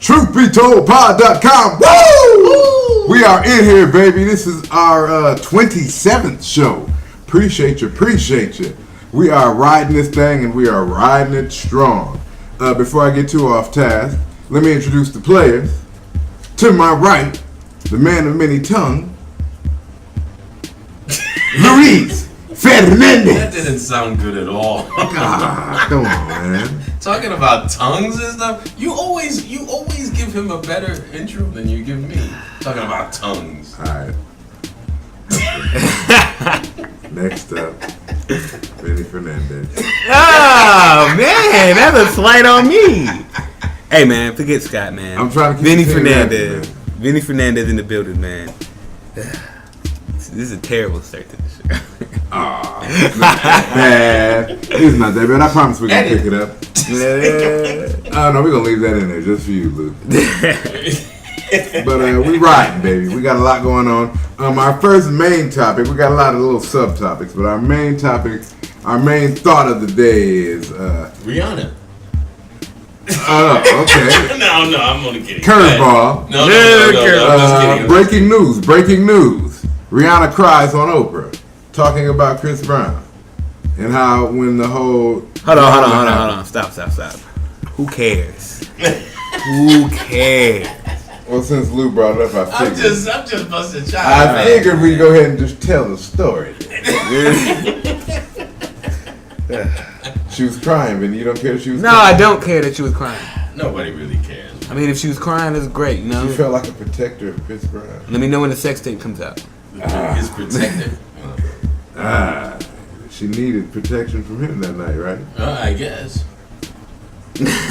TruthBeToldPod.com. Woo! We are in here, baby. This is our 27th show. Appreciate you. We are riding this thing, and we are riding it strong. Before I get too off task, let me introduce the players. To my right, the man of many tongues, Luis Fernandez. That didn't sound good at all. God, come on, man. Talking about tongues and stuff. You always give him a better intro than you give me. Talking about tongues. All right. Next up, Benny Fernandez. Oh man, that's a slight on me. Hey man, forget Scott, man. I'm trying to keep Benny Fernandez. Benny Fernandez in the building, man. This is a terrible start to the show. Oh, man. It's not that bad. I promise we're going to pick it up. Oh, no, we're going to leave that in there just for you, Luke. But we riding, baby. We got a lot going on. Our first main topic, we got a lot of little subtopics, but our main topic, our main thought of the day is... Rihanna. Oh, okay. No, I'm only kidding. Curveball. No, I'm just kidding. Breaking news. Rihanna cries on Oprah, talking about Chris Brown. And how when the whole... Hold on. Stop. Who cares? Who cares? Well, since Lou brought it up, I figured. I'm just busting chops. I figured we'd go ahead and just tell the story. She was crying, but you don't care if she was crying? No, I don't care that she was crying. Nobody really cares. I mean, if she was crying, it's great, you know? She felt like a protector of Chris Brown. Let me know when the sex tape comes out. His protector. She needed protection from him that night, right? I guess. Let's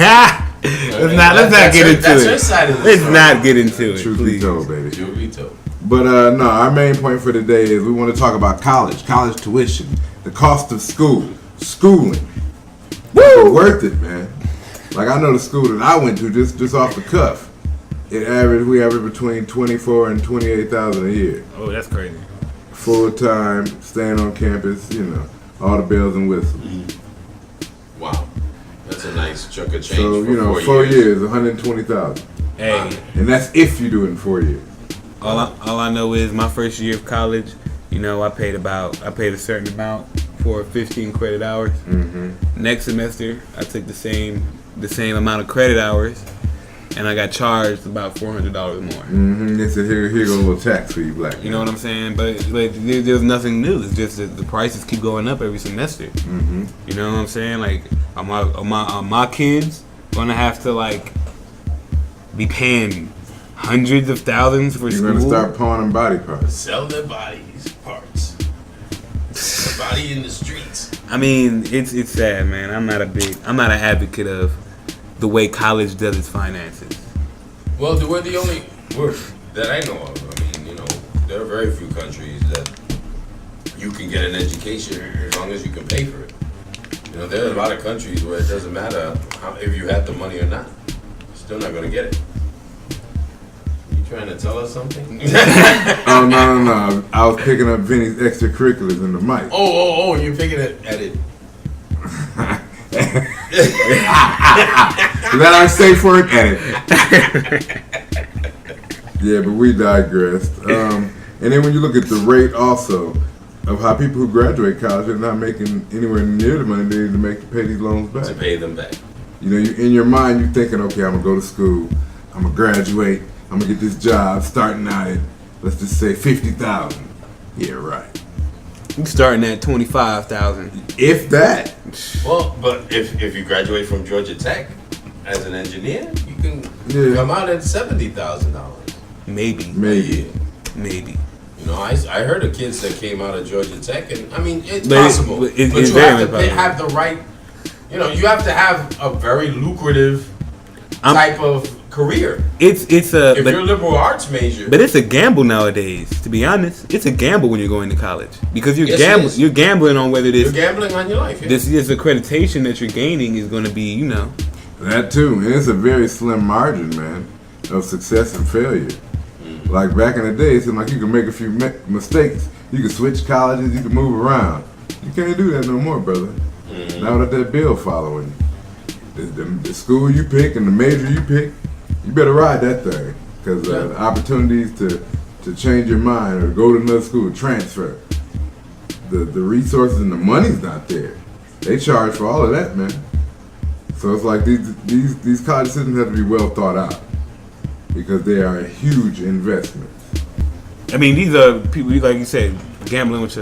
not get into that's it. Her side of the Let's story. not get into it. Truth Please. be told, baby. Truth be told. But no, our main point for today is we want to talk about college tuition, the cost of schooling. Woo! Worth it, man. Like I know the school that I went to just off the cuff. We average between $24,000 and $28,000 a year. Oh, that's crazy. Full time, staying on campus, all the bells and whistles. Wow, that's a nice chunk of change. So for 4 years, $120,000. Hey, And that's if you do it in 4 years. all I know is my first year of college, I paid a certain amount for 15 credit hours. Mm-hmm. Next semester, I took the same amount of credit hours, and I got charged about $400 more. Mm-hmm. They said, here go a little tax for you, black man. You know what I'm saying? But there's nothing new. It's just that the prices keep going up every semester. Mm-hmm. You know what I'm saying? Like, are my kids gonna have to be paying hundreds of thousands for school? You're gonna start pawning body parts. Sell their bodies parts. The body in the streets. I mean, it's sad, man. I'm not an advocate of the way college does its finances. Well, we're the only that I know of. I mean, there are very few countries that you can get an education as long as you can pay for it. There are a lot of countries where it doesn't matter if you have the money or not. You're still not going to get it. You trying to tell us something? Oh, no. I was picking up Vinny's extracurriculars in the mic. Oh, you're picking it at it. Is that our safe word? Edit. Yeah, but we digressed. And then when you look at the rate also of how people who graduate college are not making anywhere near the money they need to make to pay these loans back. To pay them back. You in your mind, you're thinking, okay, I'm going to go to school. I'm going to graduate. I'm going to get this job starting out at, let's just say, $50,000. Yeah, right. You starting at $25,000. If that. Well, but if you graduate from Georgia Tech as an engineer, you can come out at $70,000. Maybe. I heard of kids that came out of Georgia Tech, and I mean it's possible, but you have to have the right. You have to have a very lucrative type of career. If you're a liberal arts major, but it's a gamble nowadays. To be honest, it's a gamble when you're going to college because you're gambling on whether you're gambling on your life. Yeah. This accreditation that you're gaining is going to be, That too, and it's a very slim margin, man, of success and failure. Like back in the day, it seemed like you could make a few mistakes. You could switch colleges, you could move around. You can't do that no more, brother. Now that bill following you. The school you pick and the major you pick, you better ride that thing because the opportunities to change your mind or go to another school, transfer, the resources and the money's not there. They charge for all of that, man. So it's like these college systems have to be well thought out because they are huge investments. I mean, these are people, like you said, gambling with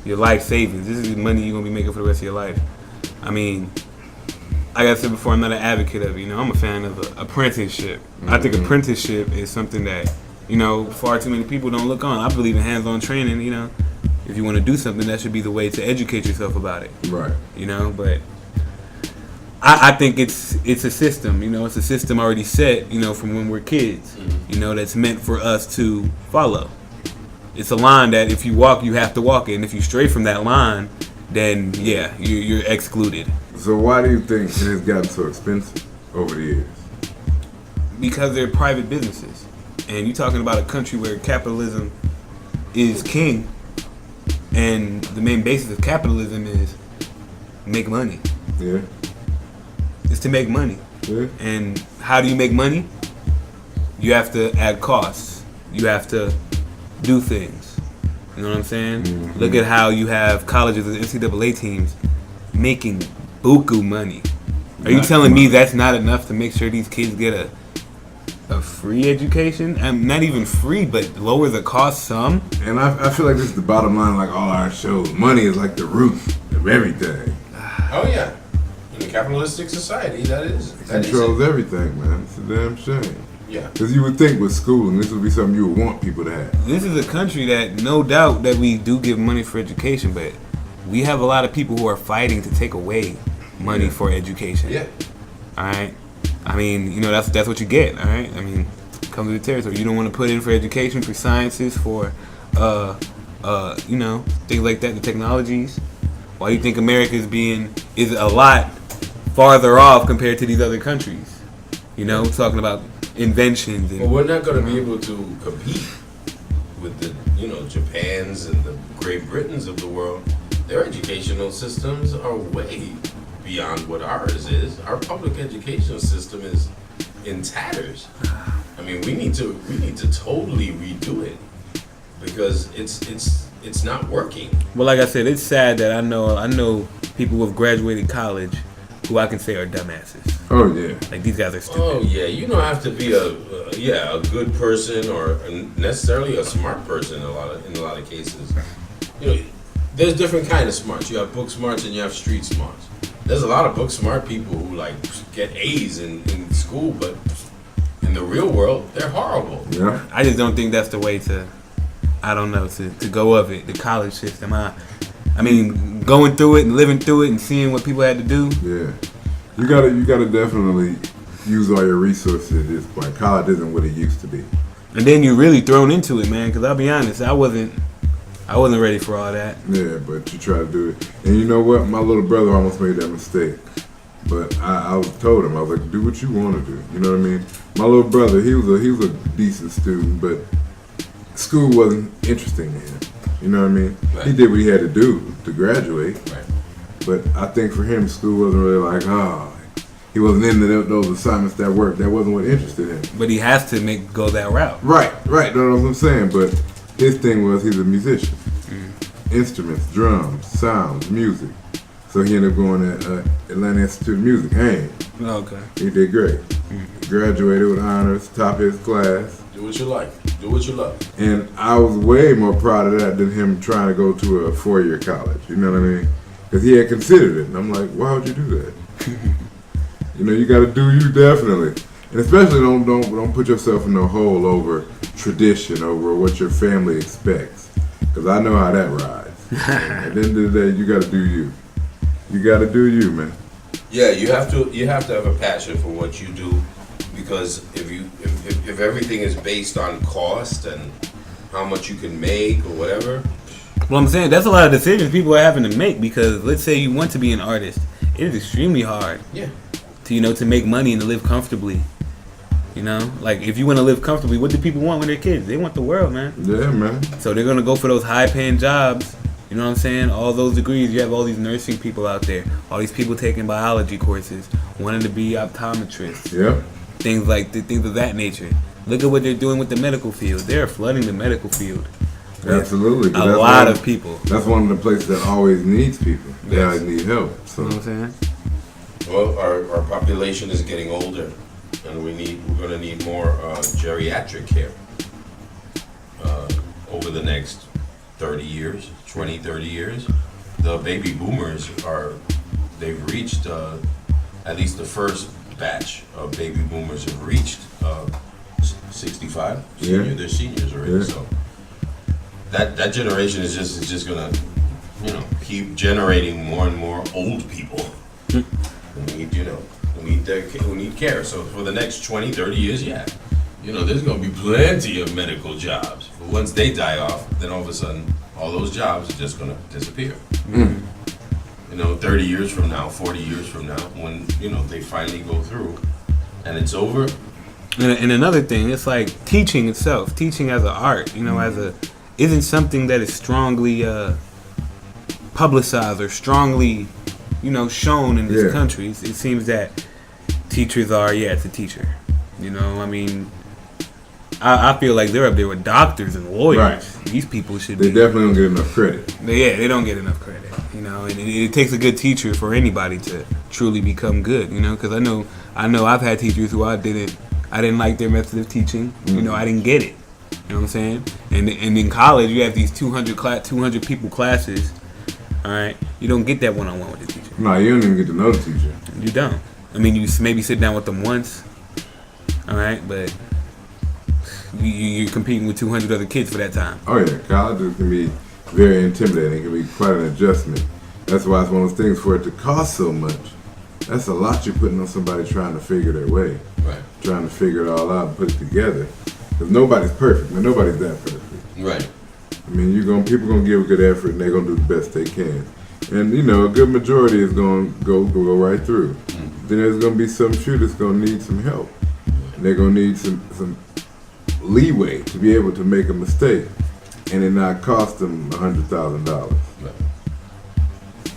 your life savings. This is money you're going to be making for the rest of your life. I mean, like I said before, I'm not an advocate of it. I'm a fan of apprenticeship. Mm-hmm. I think apprenticeship is something that, far too many people don't look on. I believe in hands-on training, If you want to do something, that should be the way to educate yourself about it. Right. But I think it's a system, it's a system already set, from when we're kids, that's meant for us to follow. It's a line that if you walk, you have to walk it. And if you stray from that line, then, you're excluded. So why do you think it has gotten so expensive over the years? Because they're private businesses. And you're talking about a country where capitalism is king. And the main basis of capitalism is make money. Yeah. It's to make money. Yeah. And how do you make money? You have to add costs. You have to do things. You know what I'm saying? Mm-hmm. Look at how you have colleges and NCAA teams making buku money. Are you telling me that's not enough to make sure these kids get a free education? Not even free, but lower the cost some? And I feel like this is the bottom line, like all our shows. Money is like the root of everything. Oh, yeah. In a capitalistic society, that is. It controls everything, man. It's a damn shame. Yeah. Because you would think with schooling, this would be something you would want people to have. This is a country that, no doubt, that we do give money for education, but we have a lot of people who are fighting to take away money for education. Yeah. All right? I mean, that's what you get, all right? I mean, comes with the territory. You don't want to put in for education, for sciences, for, things like that, the technologies. Why do you think America is a lot farther off compared to these other countries? Talking about inventions. Well, we're not going to be able to compete with the, Japans and the Great Britons of the world. Their educational systems are way beyond what ours is. Our public educational system is in tatters. I mean, we need to totally redo it because it's not working. Well, like I said, it's sad that I know people who have graduated college who I can say are dumbasses. Oh yeah. Like these guys are stupid. Oh yeah, you don't have to be a good person or necessarily a smart person in a lot of cases. There's different kind of smarts. You have book smarts and you have street smarts. There's a lot of book smart people who get A's in school, but in the real world, they're horrible. Yeah. I just don't think that's the way to go of it. The college system. I mean, going through it and living through it and seeing what people had to do. Yeah. You gotta definitely use all your resources at this point. College isn't what it used to be. And then you're really thrown into it, man. Because I'll be honest, I wasn't ready for all that. Yeah, but you try to do it. And you know what? My little brother almost made that mistake. But I told him, I was like, do what you want to do. You know what I mean? My little brother, he was a decent student, but school wasn't interesting to him. You know what I mean? Right. He did what he had to do to graduate. Right. But I think for him, school wasn't really he wasn't into those assignments that wasn't what interested him. But he has to go that route. Right. That's what I'm saying. But his thing was he's a musician. Instruments, drums, sounds, music. So he ended up going to Atlanta Institute of Music, AIM. Okay. He did great. Graduated with honors, top of his class. Do what you like. Do what you love. And I was way more proud of that than him trying to go to a 4-year college. You know what I mean? Because he had considered it. And I'm like, why would you do that? You got to do you definitely. And especially don't put yourself in a hole over tradition, over what your family expects. Because I know how that rides. At the end of the day, you got to do you. You got to do you, man. Yeah, you have to have a passion for what you do, because if everything is based on cost and how much you can make or whatever. Well, I'm saying that's a lot of decisions people are having to make, because let's say you want to be an artist, it is extremely hard. Yeah. To make money and to live comfortably. Like if you want to live comfortably, what do people want when they're kids? They want the world, man. Yeah, man. So they're gonna go for those high-paying jobs. You know what I'm saying? All those degrees. You have all these nursing people out there. All these people taking biology courses, wanting to be optometrists. Yeah. things of that nature. Look at what they're doing with the medical field. They're flooding the medical field. Absolutely. A lot of people. That's one of the places that always needs people. They Yes. always need help. So. You know what I'm saying? Well, our population is getting older, and we're going to need more geriatric care over the next 30 years, 20, 30 years. The baby boomers they've reached, at least the first batch of baby boomers have reached 65. They're seniors already. Yeah. So that generation is just gonna, keep generating more and more old people who need care. So for the next 20, 30 years, there's gonna be plenty of medical jobs. But once they die off, then all of a sudden, all those jobs are just gonna disappear. 30 years from now, 40 years from now, when they finally go through and it's over. And another thing, it's like teaching itself, teaching as an art, isn't something that is strongly publicized or strongly, shown in these countries. It seems that teachers are, it's a teacher. I feel like they're up there with doctors and lawyers. Right. These people should They definitely don't get enough credit. They don't get enough credit. And it takes a good teacher for anybody to truly become good. Because I know I've had teachers who I didn't like their method of teaching. I didn't get it. You know what I'm saying? And in college, you have these 200 people classes. All right, you don't get that one-on-one with the teacher. No, you don't even get to know the teacher. You don't. You maybe sit down with them once. All right, but you're competing with 200 other kids for that time. Oh yeah, college can be very intimidating. It can be quite an adjustment. That's why it's one of those things for it to cost so much. That's a lot you're putting on somebody trying to figure their way. Right. Trying to figure it all out and put it together. Because nobody's perfect. Man, nobody's that perfect. Right. People gonna give a good effort and they're gonna do the best they can. And a good majority is gonna go right through. Then there's gonna be some few that's gonna need some help. And they're gonna need some leeway to be able to make a mistake and it not cost them $100,000. Right.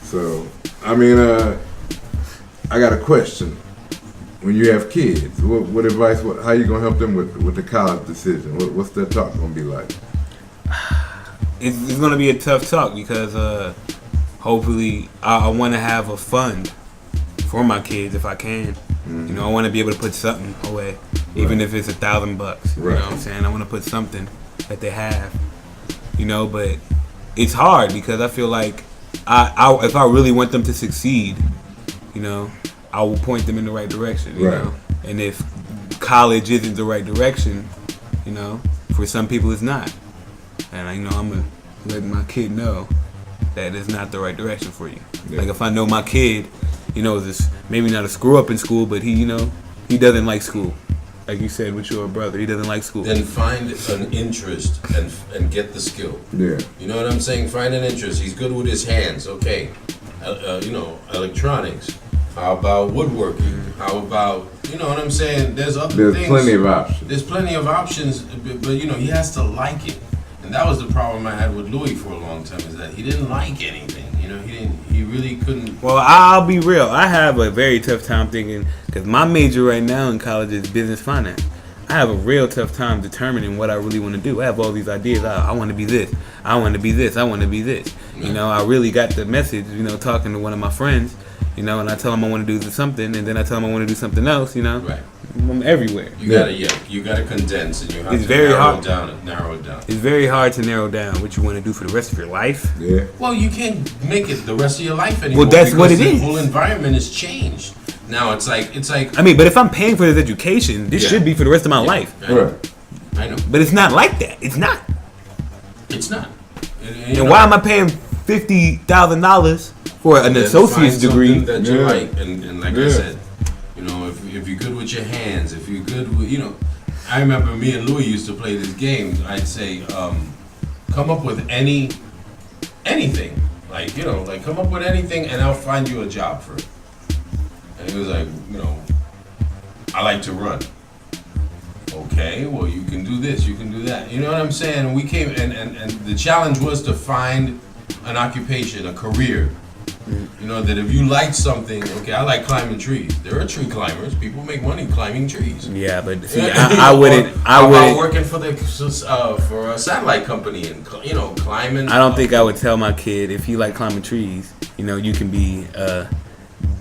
So, I got a question. When you have kids, what advice? How you gonna help them with the college decision? What's that talk gonna be like? It's gonna be a tough talk because hopefully I want to have a fund for my kids if I can. Mm-hmm. I want to be able to put something away, even if it's $1,000. You know what I'm saying? I want to put something that they have. But it's hard because I feel like if I really want them to succeed, I will point them in the right direction. You know, and if college isn't the right direction, for some people it's not. And I'm gonna let my kid know that it's not the right direction for you. Yeah. Like if I know my kid, is maybe not a screw up in school, but he doesn't like school. Like you said with your brother, he doesn't like school. Then find an interest and get the skill. Yeah. You know what I'm saying? Find an interest. He's good with his hands. Okay. Electronics. How about woodworking? How about, you know what I'm saying? There's plenty of options. There's plenty of options, but he has to like it. And that was the problem I had with Louis for a long time, is that he didn't like anything. He really couldn't. Well, I'll be real. I have a very tough time thinking, because my major right now in college is business finance. I have a real tough time determining what I really want to do. I have all these ideas. I want to be this. I want to be this. I want to be this. I really got the message, talking to one of my friends, and I tell him I want to do something, and then I tell him I want to do something else, Right. I'm everywhere. You gotta condense, and you have to narrow it down. It's very hard to narrow down what you want to do for the rest of your life. Yeah. Well, you can't make it the rest of your life anymore. Well, that's what it is. The whole environment has changed. Now it's like. But if I'm paying for this education, this should be for the rest of my life. I know. But it's not like that. It's not. It's not. And why am I paying $50,000 for an associate's degree? That you like, and like I said, if you're good with your hands, if you're good with, I remember me and Louis used to play this game. I'd say, come up with anything, come up with anything, and I'll find you a job for it. And he was like, I like to run. Okay, well, you can do this, you can do that. You know what I'm saying? And we came, and the challenge was to find an occupation, a career You know, that if you like something, okay, I like climbing trees. There are tree climbers. People make money climbing trees. Yeah, but see, I wouldn't. How about working for for a satellite company and climbing? I don't think I would tell my kid if you like climbing trees. You can be a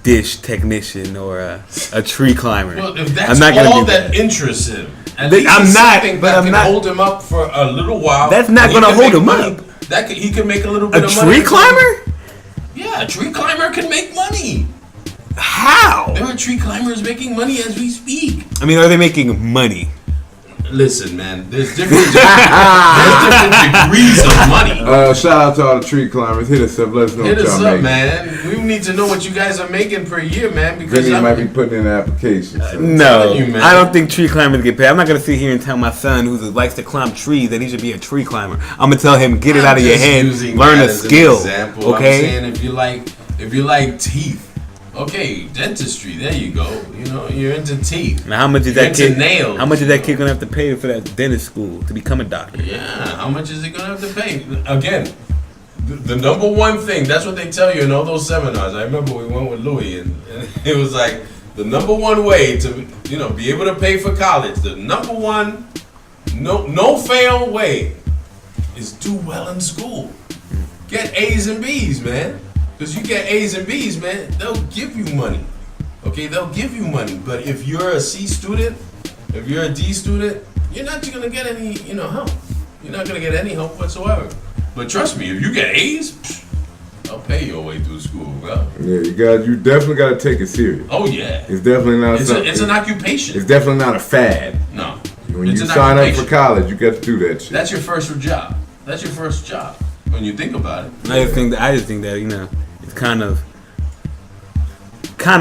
dish technician or a tree climber. Well, if that's all that interests him, at least I'm not. But that I'm can not. hold him up for a little while. That's not going to hold him up. He can make a little bit of money. A tree climber? Yeah, a tree climber can make money. How? There are tree climbers making money as we speak. I mean, are they making money? Listen, man, there's different degrees of money. Shout out to all the tree climbers. Hit us up. Let us know what y'all making. Man. We need to know what you guys are making per year, man. Because Vinny might be putting in an application. So. No, I don't think tree climbers get paid. I'm not gonna sit here and tell my son who likes to climb trees that he should be a tree climber. I'm gonna tell him get it out of your head, learn a skill. Okay. I'm saying if you like teeth. Okay, dentistry. There you go. You're into teeth. Now, how much is that kid? Nails. How much is that kid gonna have to pay for that dentist school to become a doctor? Yeah, how much is he gonna have to pay? Again, the number one thing. That's what they tell you in all those seminars. I remember we went with Louis, and it was like the number one way to be able to pay for college. The number one, no fail way is do well in school. Get A's and B's, man. Because you get A's and B's, man, they'll give you money. Okay, they'll give you money. But if you're a C student, if you're a D student, you're not going to get any, help. You're not going to get any help whatsoever. But trust me, if you get A's, I'll pay your way through school, bro. Yeah, you definitely got to take it serious. Oh, yeah. It's definitely not it's an occupation. It's definitely not a fad. No. When you sign up for college, you got to do that shit. That's your first job. That's your first job. When you think about it. I just think that it's kind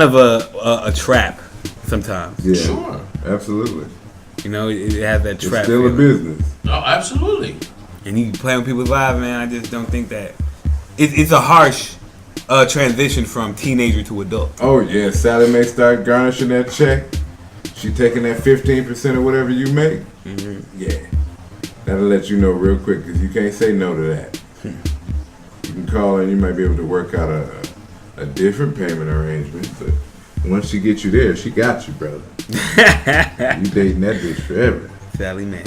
of a trap sometimes. Yeah, sure, absolutely. It has that trap. It's still feeling. a business. Oh, absolutely. And you play with people's lives, man. I just don't think that it's a harsh transition from teenager to adult. Oh yeah, Sally may start garnishing that check. She taking that 15% of whatever you make. Mm-hmm. Yeah, that'll let you know real quick because you can't say no to that. You can call and you might be able to work out a different payment arrangement, but once she gets you there, she got you, brother. You dating that bitch forever. Sally Mae.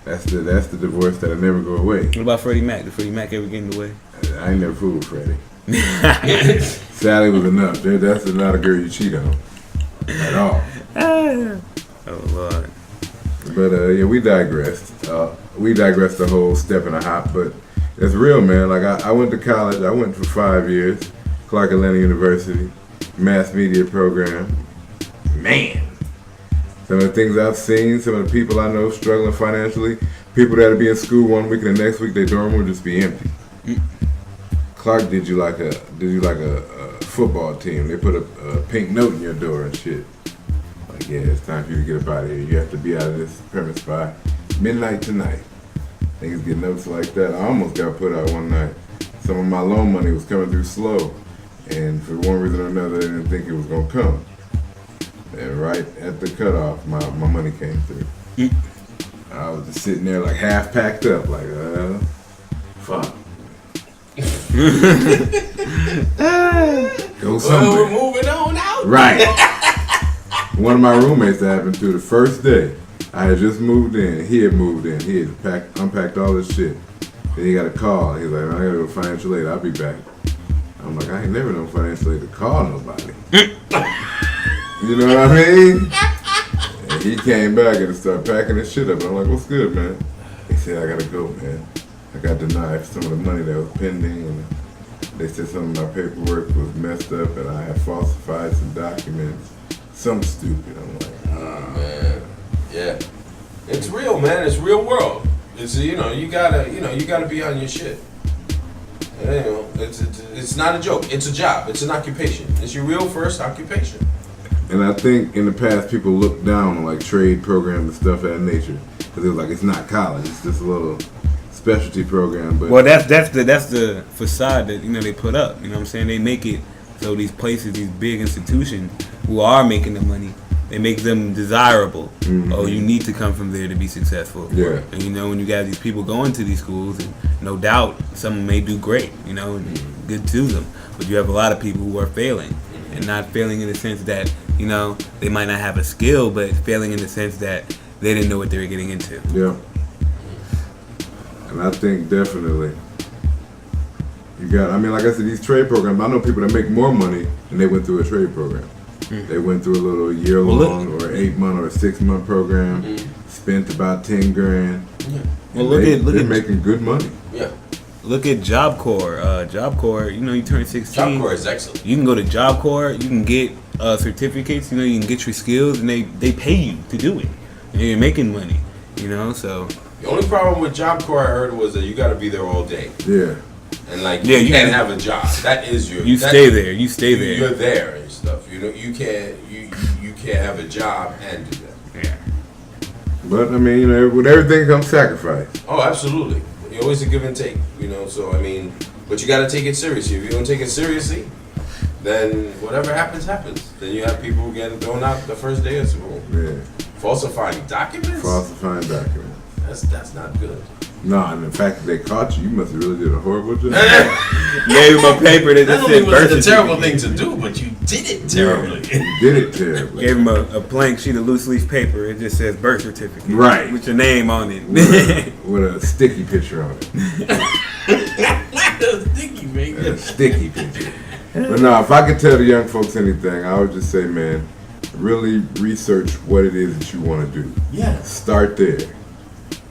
That's the divorce that'll never go away. What about Freddie Mac? Did Freddie Mac ever get in the way? I ain't never fooled Freddie. Sally was enough. That's not a girl you cheat on at all. Oh Lord. But yeah, we digressed. We digressed the whole step and a hop, but it's real, man. Like I went to college. I went for 5 years, Clark Atlanta University, mass media program. Man, some of the things I've seen, some of the people I know struggling financially, people that'll be in school one week and the next week their dorm will just be empty. Clark did you like a football team. They put a pink note in your door and shit. Like, yeah, it's time for you to get up out of here. You have to be out of this premise by midnight tonight. Niggas get notes like that. I almost got put out one night. Some of my loan money was coming through slow, and for one reason or another, they didn't think it was gonna come. And right at the cutoff, my money came through. I was just sitting there like half packed up, like, fuck. Go somewhere. Well, we're moving on out. Right. One of my roommates that happened to the first day. I had just moved in. He had moved in. He had unpacked all his shit. Then he got a call. He was like, I gotta go to financial aid. I'll be back. I'm like, I ain't never known financial aid to call nobody. You know what I mean? And he came back and started packing his shit up. And I'm like, what's good, man? He said, I gotta go, man. I got denied some of the money that was pending. And they said some of my paperwork was messed up and I had falsified some documents. Something stupid. I'm like, oh, man. Yeah, it's real, man. It's real world. It's you gotta be on your shit. It's not a joke. It's a job. It's an occupation. It's your real first occupation. And I think in the past people looked down on like trade programs and stuff of that nature because it was like it's not college. It's just a little specialty program. But well, that's the facade that they put up. You know what I'm saying? They make it so these places, these big institutions who are making the money, they make them desirable. Mm-hmm. Oh, you need to come from there to be successful. Yeah. And when you got these people going to these schools, and no doubt some may do great, and good to them. but you have a lot of people who are failing, and not failing in the sense that they might not have a skill, but failing in the sense that they didn't know what they were getting into. Yeah. And I think definitely you got. I mean, like I said, these trade programs. I know people that make more money and they went through a trade program. They went through a little year-long or 8-month or 6-month program. Spent about $10 grand. Yeah. Well, they're making good money. Yeah. Look at Job Corps. Job Corps, you turn 16. Job Corps is excellent. You can go to Job Corps. You can get certificates. You can get your skills, and they pay you to do it. And you're making money. So. The only problem with Job Corps I heard was that you got to be there all day. Yeah. And you can't have a job. That is your. You stay there. You stay there. You're there and stuff. You can't have a job and do that. Yeah. But I mean, with everything comes sacrifice. Oh, absolutely. You always a give and take. So I mean, but you got to take it seriously. If you don't take it seriously, then whatever happens, happens. Then you have people getting thrown out the first day of school. Yeah. Falsifying documents. That's not good. No, and the fact that they caught you must have really did a horrible job. Gave him a paper that Not just only said was birth it a terrible certificate. thing to do, but you did it terribly. You did it terribly. Gave him a blank sheet of loose leaf paper. It just says birth certificate. Right. With your name on it. With a sticky picture on it. Sticky, man. A sticky picture. But no, if I could tell the young folks anything, I would just say, man, really research what it is that you want to do. Yeah. Start there.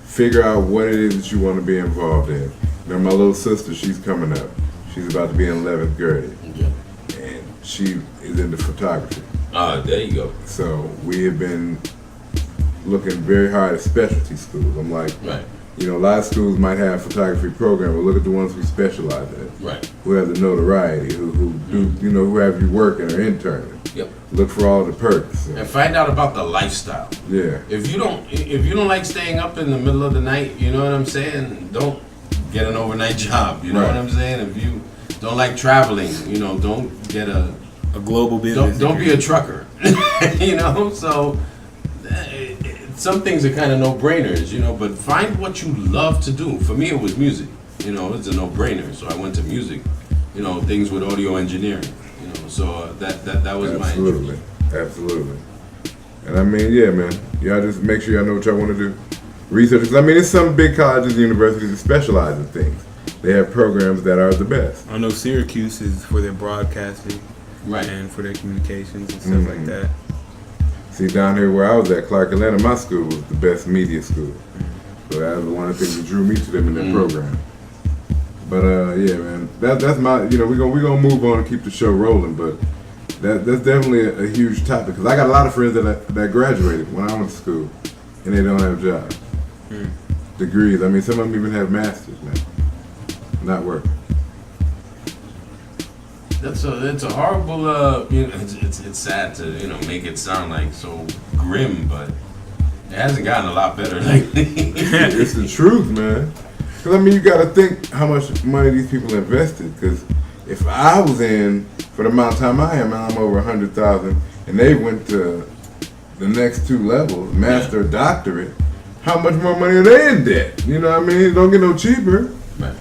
Figure out what it is that you want to be involved in. My little sister, she's coming up. She's about to be in 11th grade. Okay. And she is into photography. There you go. So we have been looking very hard at specialty schools. I'm like, Right. a lot of schools might have photography program, but look at the ones who specialize in it. Right. Who have the notoriety, who do, who have you working or interning. Yep. Look for all the perks. And find out about the lifestyle. Yeah. If you don't like staying up in the middle of the night, you know what I'm saying? Don't get an overnight job. You know what I'm saying? If you don't like traveling, don't get a global business. Don't be a trucker. So some things are kind of no-brainers, but find what you love to do. For me, it was music. It's a no-brainer. So I went to music. Things with audio engineering. So that was my interest. Absolutely. And I mean, yeah, man. Y'all just make sure y'all know what y'all want to do. Research. 'Cause I mean, there's some big colleges and universities that specialize in things. They have programs that are the best. I know Syracuse is for their broadcasting. Right. And for their communications and stuff like that. See, down here where I was at, Clark Atlanta, my school was the best media school. So that was one of the things that drew me to them in their program. But yeah, man, that's my. We're gonna move on and keep the show rolling. But that's definitely a huge topic because I got a lot of friends that graduated when I went to school and they don't have jobs, degrees. I mean, some of them even have masters, man, not working. It's a horrible. It's sad to make it sound like so grim, but it hasn't gotten a lot better lately. It's the truth, man. Because, I mean, you got to think how much money these people invested. Because if I was in, for the amount of time I am, I'm over 100,000, and they went to the next two levels, master, doctorate, how much more money are they in debt? You know what I mean? It don't get no cheaper. Right.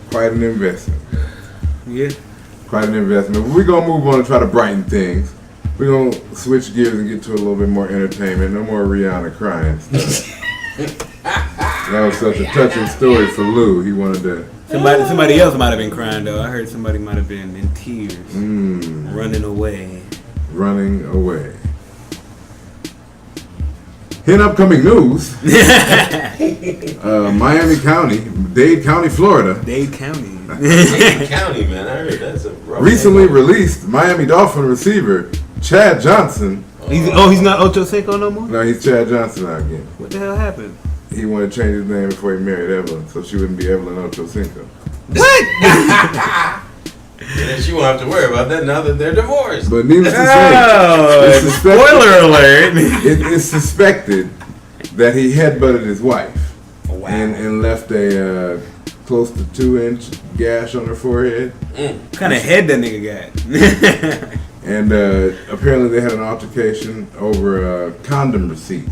Quite an investment. Yeah. Quite an investment. But we're going to move on and try to brighten things. We're going to switch gears and get to a little bit more entertainment. No more Rihanna crying stuff. That was such a touching story for Lou. He wanted to. Somebody else might have been crying though. I heard somebody might have been in tears, running away. Running away. In upcoming news, Miami County, Dade County, Florida. Dade County. Dade County, man. I heard that's a rough Recently released Miami Dolphin receiver Chad Johnson. He's not Ocho Cinco no more? No, he's Chad Johnson now again. What the hell happened? He wanted to change his name before he married Evelyn, so she wouldn't be Evelyn Ocho Cinco. What? And then she won't have to worry about that now that they're divorced. But needless to say, it's spoiler alert. It's suspected that he headbutted his wife Wow. and left a close to 2-inch gash on her forehead. What kind of head that nigga got? And apparently they had an altercation over a condom receipt.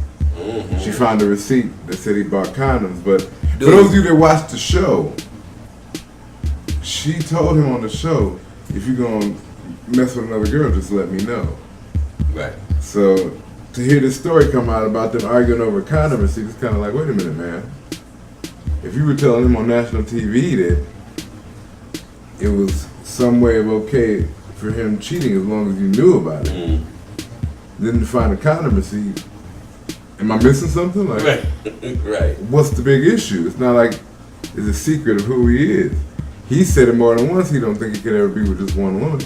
She found a receipt that said he bought condoms, but for those of you that watched the show, she told him on the show, if you're gonna mess with another girl, just let me know. Right. So to hear this story come out about them arguing over condom receipt, it's kind of like, wait a minute, man. If you were telling him on national TV that it was some way of okay for him cheating as long as you knew about it, then to find a condom receipt, am I missing something? Like, right. What's the big issue? It's not like it's a secret of who he is. He said it more than once. He don't think he could ever be with just one woman.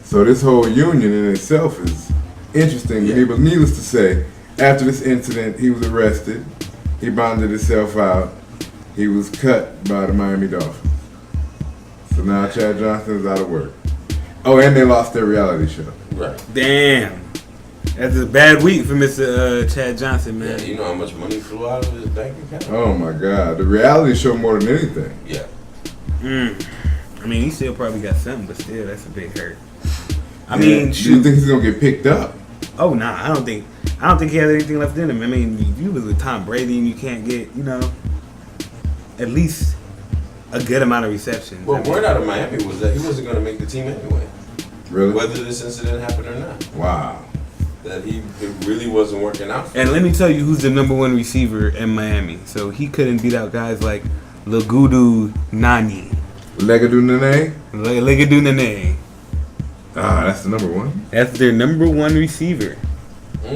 So this whole union in itself is interesting. Yeah. But needless to say, after this incident, he was arrested. He bonded himself out. He was cut by the Miami Dolphins. So now Chad Johnson is out of work. Oh, and they lost their reality show. Right. Damn. That's a bad week for Mr. Chad Johnson, man. Yeah, you know how much money flew out of his bank account? Oh my God, the reality show more than anything. Yeah. I mean, he still probably got something, but still, that's a big hurt. I Yeah. mean, Do you think he's gonna get picked up? Oh nah, I don't think he has anything left in him. I mean, if you was with Tom Brady and you can't get, at least a good amount of receptions. Well, word out of Miami was that he wasn't going to make the team anyway. Really? Whether this incident happened or not. Wow. That it really wasn't working out for And him. let me tell you who's the number one receiver in Miami. So he couldn't beat out guys like Lagudu Nani. Legadu Nene? Legudu Nene. Ah, that's the number one. That's their number one receiver. Might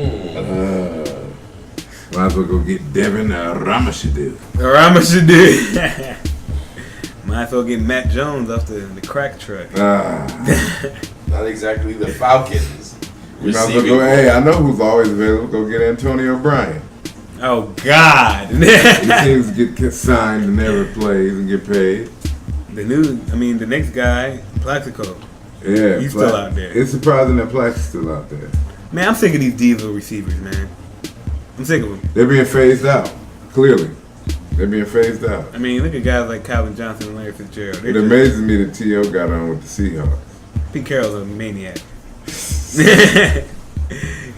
as well go get Devin Ramashadu. Ramashadu. Might as well get Matt Jones off the crack truck. Not exactly the Falcons. You might as well go, hey, I know who's always available. Go get Antonio Bryan. Oh, God. He seems to get signed and never plays and get paid. The next guy, Plaxico. Yeah, He's still out there. It's surprising that Plax is still out there. Man, I'm sick of these diva receivers, man. I'm sick of them. They're being phased out, clearly. They're being phased out. I mean, look at guys like Calvin Johnson and Larry Fitzgerald. It amazes me that T.O. got on with the Seahawks. Pete Carroll's a maniac.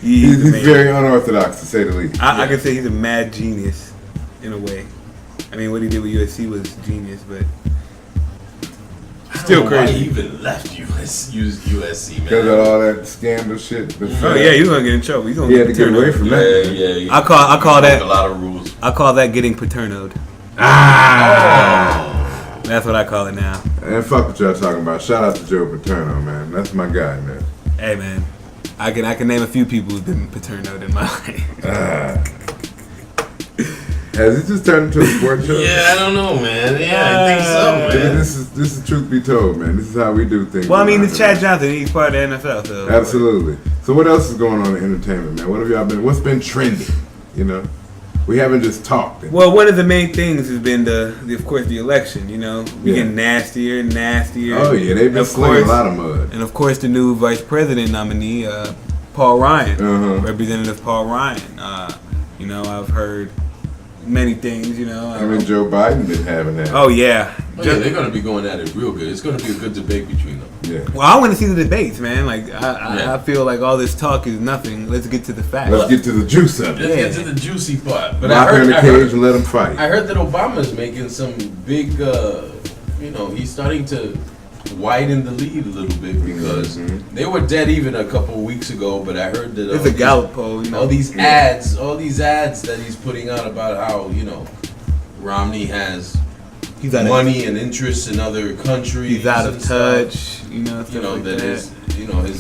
He's very unorthodox, to say the least. I can say he's a mad genius, in a way. I mean, what he did with USC was genius, but still crazy. Why he even left USC, man? Because of all that scandal shit. Oh yeah, he's gonna get in trouble. He's gonna He had to get away from that. man. Yeah. I call that a lot of rules. I call that getting paternoed. Ah! That's what I call it now. And fuck what y'all talking about. Shout out to Joe Paterno, man. That's my guy, man. Hey man, I can name a few people who've been paternoed in my life. Has it just turned into a sports show? Yeah, I don't know, man. Yeah, I think so, man. This is truth be told, man. This is how we do things. Well, I mean, it's Chad Johnson. He's part of the NFL, so Absolutely. So what else is going on in entertainment, man? What have y'all been? What's been trending? We haven't just talked. Well, one of the main things has been of course, the election. We get nastier and nastier. Oh yeah, they've been slinging a lot of mud. And of course, the new vice president nominee, Paul Ryan, Representative Paul Ryan. I've heard many things. Joe Biden been having that. Oh yeah. They're going to be going at it real good. It's going to be a good debate between them. Yeah. Well, I want to see the debates, man. I feel like all this talk is nothing. Let's get to the facts. Let's get to the juice of it. Let's get to the juicy part. But Lock her in the cage and let them fight. I heard that Obama's making some big, he's starting to widen the lead a little bit because they were dead even a couple of weeks ago. But I heard that it's a Gallup poll. All these ads that he's putting out about how Romney has money and interests in other countries. He's out of touch. Stuff. Like that his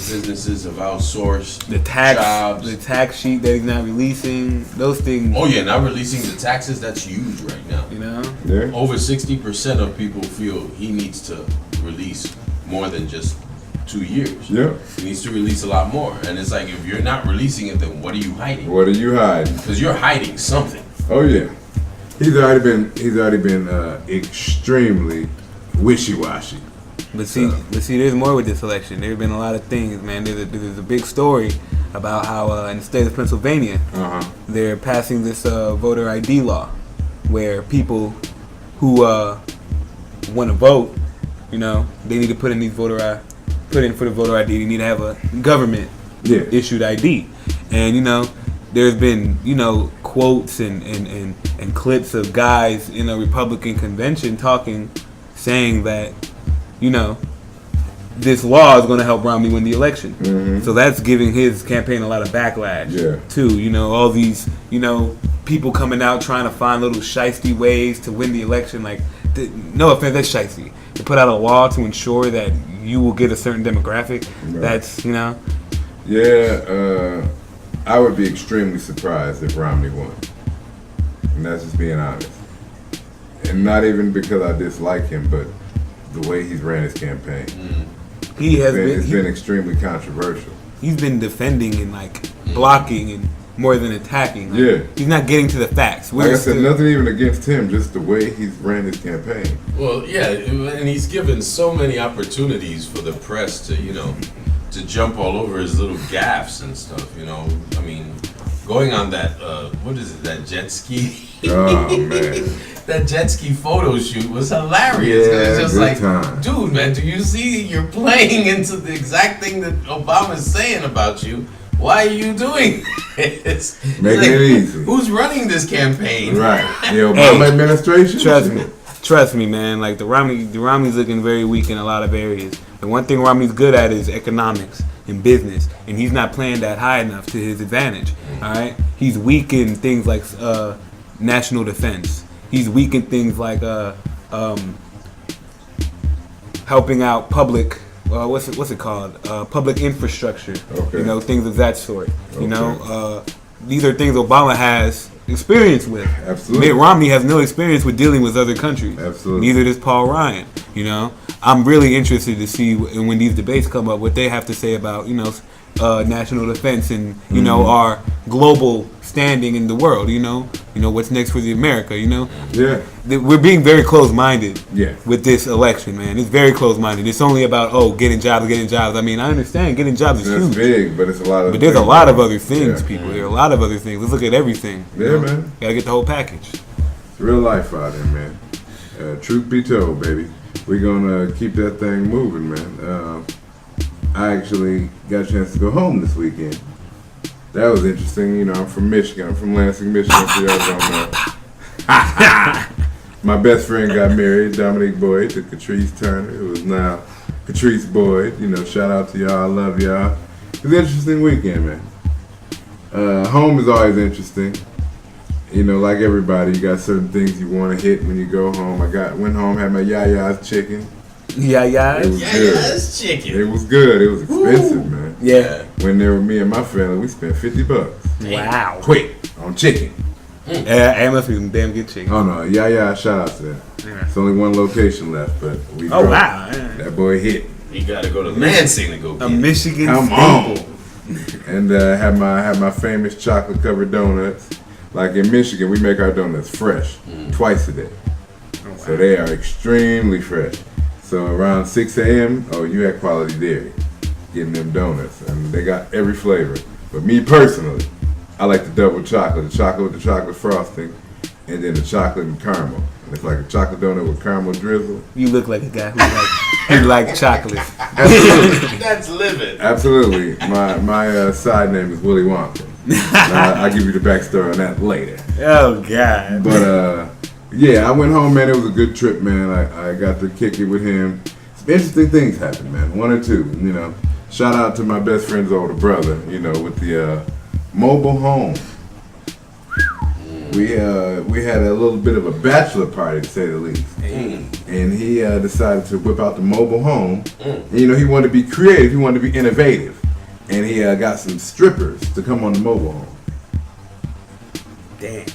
businesses have outsourced the jobs. The tax sheet that he's not releasing. Those things. Oh yeah, not releasing the taxes. That's huge right now. Yeah. Over 60% of people feel he needs to release more than just 2 years. Yeah. He needs to release a lot more. And it's like, if you're not releasing it, then what are you hiding? What are you hiding? Because you're hiding something. Oh yeah. He's already been extremely wishy-washy. But see, there's more with this election. There's been a lot of things, man. There's a big story about how in the state of Pennsylvania, they're passing this voter ID law, where people who want to vote, they need to put in for the voter ID. They need to have a government issued ID, and there's been quotes and clips of guys in a Republican convention saying that, this law is going to help Romney win the election. Mm-hmm. So that's giving his campaign a lot of backlash, too. All these, people coming out trying to find little shiesty ways to win the election. Like, no offense, that's shiesty. To put out a law to ensure that you will get a certain demographic, that's, Yeah, I would be extremely surprised if Romney won. And that's just being honest. And not even because I dislike him, but the way he's ran his campaign. It's been extremely controversial. He's been defending and blocking and more than attacking. He's not getting to the facts. Like I said, nothing even against him, just the way he's ran his campaign. Well, yeah, and he's given so many opportunities for the press to, to jump all over his little gaffes and stuff, I mean, going on that, what is it, that jet ski? Oh, man. That jet ski photo shoot was hilarious. Yeah, it's just good time. Dude, man, do you see you're playing into the exact thing that Obama's saying about you? Why are you doing this? Making it easy. Who's running this campaign? Right. The Obama administration? Trust me, man. Like the Romney's looking very weak in a lot of areas. The one thing Romney's good at is economics and business, and he's not playing that high enough to his advantage. All right, he's weak in things like national defense. He's weak in things like helping out public. What's it called? Public infrastructure. Okay. Things of that sort. Okay. These are things Obama has experience with. Absolutely. Mitt Romney has no experience with dealing with other countries. Absolutely. Neither does Paul Ryan. I'm really interested to see when these debates come up what they have to say about national defense and our global standing in the world. What's next for the America. Yeah. We're being very close-minded. Yeah. With this election, man. It's very close-minded. It's only about getting jobs. I mean, I understand getting jobs is That's huge. big, but it's a lot of. But there's a lot of other things, people. There are a lot of other things. Let's look at everything. Yeah, man. Gotta get the whole package. It's real life out there, man. Truth be told, baby, we're gonna keep that thing moving, man. I actually got a chance to go home this weekend. That was interesting. I'm from Michigan. I'm from Lansing, Michigan. For y'all don't know. My best friend got married, Dominique Boyd, to Catrice Turner, who is now Catrice Boyd. Shout out to y'all. I love y'all. It was an interesting weekend, man. Home is always interesting. Like everybody, you got certain things you want to hit when you go home. Went home, had my Yaya's chicken. Yaya's? It was good. Yaya's chicken. It was good. It was expensive, man. Yeah. When there were me and my family, we spent $50. Wow. Quick on chicken. Yeah, it must be some damn good chicken. Oh no, Yaya, shout out to that. Yeah. It's only one location left, but we. Oh wow. Yeah. That boy hit. You gotta go to Lansing to go get a Michigan Come staple. on. And had my famous chocolate covered donuts. Like in Michigan, we make our donuts fresh twice a day. Oh, wow. So they are extremely fresh. So around 6 a.m., you had Quality Dairy getting them donuts. And they got every flavor. But me personally, I like the double chocolate. The chocolate with the chocolate frosting, and then the chocolate and caramel. And it's like a chocolate donut with caramel drizzle. You look like a guy who like chocolate. Absolutely. That's living. Absolutely. My side name is Willy Wonka. I'll give you the backstory on that later. Oh, God. But, yeah, I went home, man. It was a good trip, man. I got to kick it with him. Some interesting things happened, man. One or two, Shout out to my best friend's older brother, with the mobile home. We had a little bit of a bachelor party, to say the least. And he decided to whip out the mobile home. And, he wanted to be creative. He wanted to be innovative. And he got some strippers to come on the mobile home. Damn.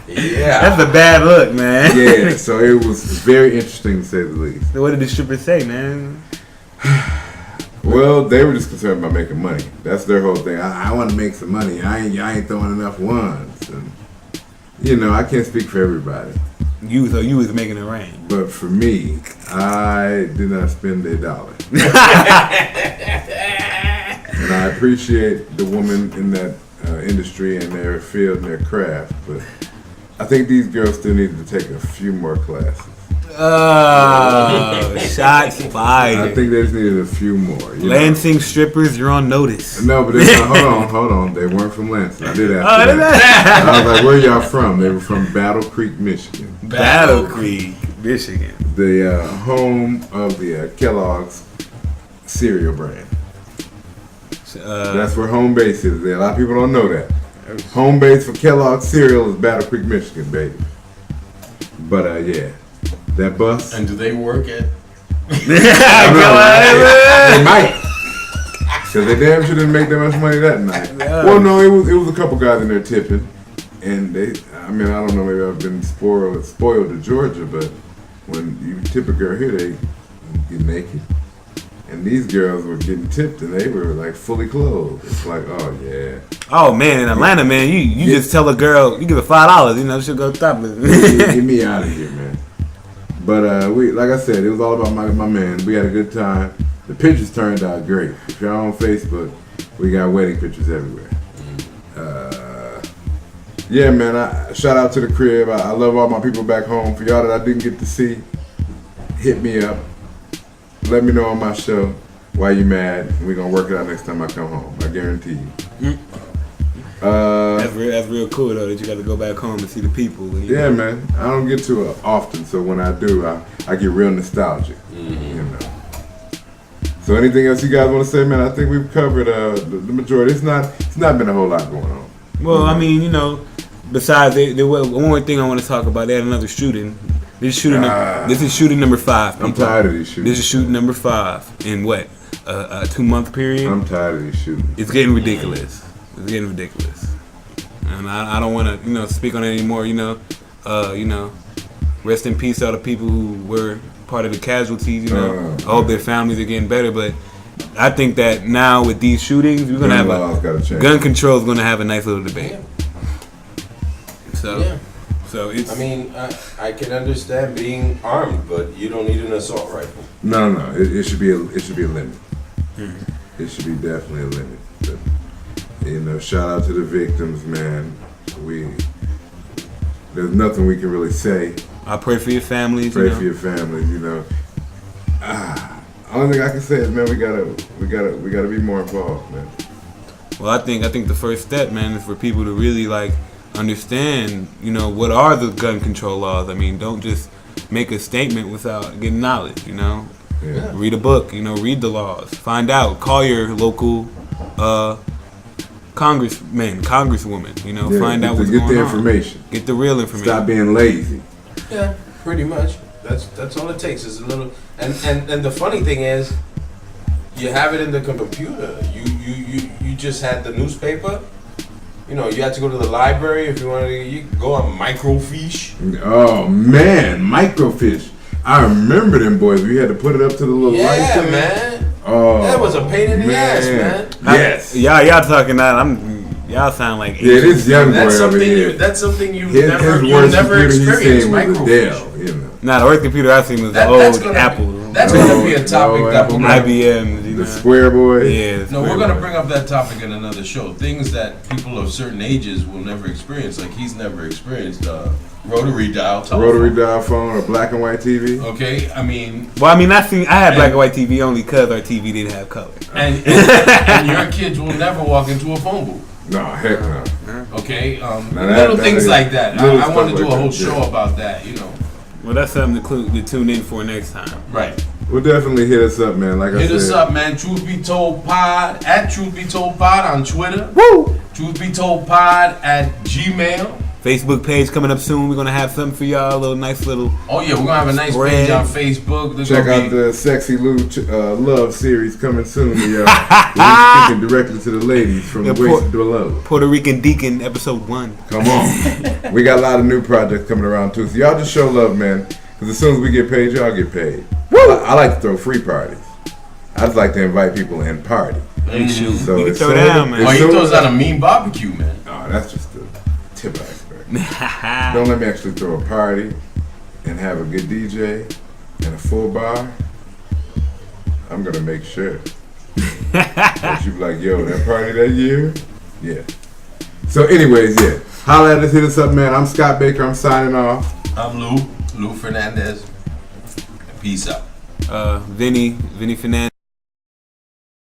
Yeah. That's a bad look, man. Yeah, so it was very interesting, to say the least. So what did the strippers say, man? Well, they were just concerned about making money. That's their whole thing. I want to make some money. I ain't throwing enough ones. And, I can't speak for everybody. So you was making it rain. But for me, I did not spend a dollar. And I appreciate the women in that industry and their field and their craft, but I think these girls still need to take a few more classes. Oh, shots fired. I think they just needed a few more. Lansing strippers, you're on notice. No, but hold on. They weren't from Lansing. I did ask them that. I was like, where y'all from? They were from Battle Creek, Michigan. Battle Creek. Michigan. The home of the Kellogg's cereal brand. That's where home base is. A lot of people don't know that. Home base for Kellogg's cereal is Battle Creek, Michigan, baby. But yeah, that bus. And do they work at? They might. Because they damn sure didn't make that much money that night. Well, no, it was a couple guys in there tipping. And I don't know, maybe I've been spoiled to Georgia, but when you tip a girl here, they get naked. And these girls were getting tipped, and they were like fully clothed. It's like, oh yeah. Oh man, in Atlanta, man, you just tell a girl, you give her $5, she'll go topless. Get me out of here, man. But we, like I said, it was all about my man. We had a good time. The pictures turned out great. If you're on Facebook, we got wedding pictures everywhere. Yeah, man. Shout out to the crib. I love all my people back home. For y'all that I didn't get to see, hit me up. Let me know on my show why you mad. We're gonna work it out next time I come home. I guarantee you. That's real cool though that you got to go back home and see the people. Yeah, man. I don't get to often, so when I do, I get real nostalgic. You know. So anything else you guys want to say, man? I think we've covered the majority. It's not been a whole lot going on. Well, I mean, besides there was one more thing I want to talk about. They had another shooting. This is shooting number 5. People. I'm tired of these shootings. This is shooting number 5 in what? A 2-month period? I'm tired of these shootings. It's getting ridiculous. And I don't want to, speak on it anymore, rest in peace to all the people who were part of the casualties, I hope their families are getting better, but I think that now with these shootings, we're going to have gun control is going to have a nice little debate. Yeah. So it's. I mean, I can understand being armed, but you don't need an assault rifle. No. It should be a limit. It should be definitely a limit. But, shout out to the victims, man. There's nothing we can really say. I pray for your families. Pray for your families. Only thing I can say is, man, we gotta be more involved, man. Well, I think the first step, man, is for people to really understand, what are the gun control laws. I mean, don't just make a statement without getting knowledge, Yeah. Read a book, read the laws. Find out. Call your local congressman, congresswoman, find out what's going on. Get the information. Get the real information. Stop being lazy. Yeah, pretty much. That's all it takes is a little. And the funny thing is, you have it in the computer. You just had the newspaper. You had to go to the library if you wanted to. You go on microfiche. Oh man, microfiche. I remember them boys. We had to put it up to the little light. Yeah, man. Oh, that was a pain in the ass, man. Yes. Y'all talking that? Y'all sound like yeah, this young boy over here. That's something you his never experienced. Microfiche. Nah, the worst computer I seen was the old Apple. That's gonna be a topic that we're IBM. The Square Boy. Yeah. No, we're gonna bring up that topic in another show. Things that people of certain ages will never experience. Like he's never experienced rotary dial telephone. Rotary dial phone or black and white TV. Okay, I mean. Well, I had black and white TV only because our TV didn't have color. And your kids will never walk into a phone booth. No, heck no. Okay, little things like that. I want to do a whole show about that. Well, that's something to tune in for next time. Right. Well, definitely hit us up, man. Hit us up, man. Truth Be Told Pod at Truth Be Told Pod on Twitter. Woo! Truth Be Told Pod at Gmail. Facebook page coming up soon. We're gonna have something for y'all. A nice little. Oh yeah, we're gonna have a nice page on Facebook. Check out the Sexy Lou Love series coming soon to y'all. We're speaking directly to the ladies from the waist below. Puerto Rican Deacon episode 1. Come on, we got a lot of new projects coming around too. So y'all just show love, man. Because as soon as we get paid, y'all get paid. I like to throw free parties. I just like to invite people and party. So we can throw down, man. Oh, he throws out a mean barbecue, man. Oh, that's just the tip of the iceberg. Don't let me actually throw a party and have a good DJ and a full bar. I'm gonna make sure that you be like, yo, that party that year, yeah. So, anyways, yeah, holla at us, hit us up, man. I'm Scott Baker. I'm signing off. I'm Lou Fernandez. Peace out. Vinny Fernandez.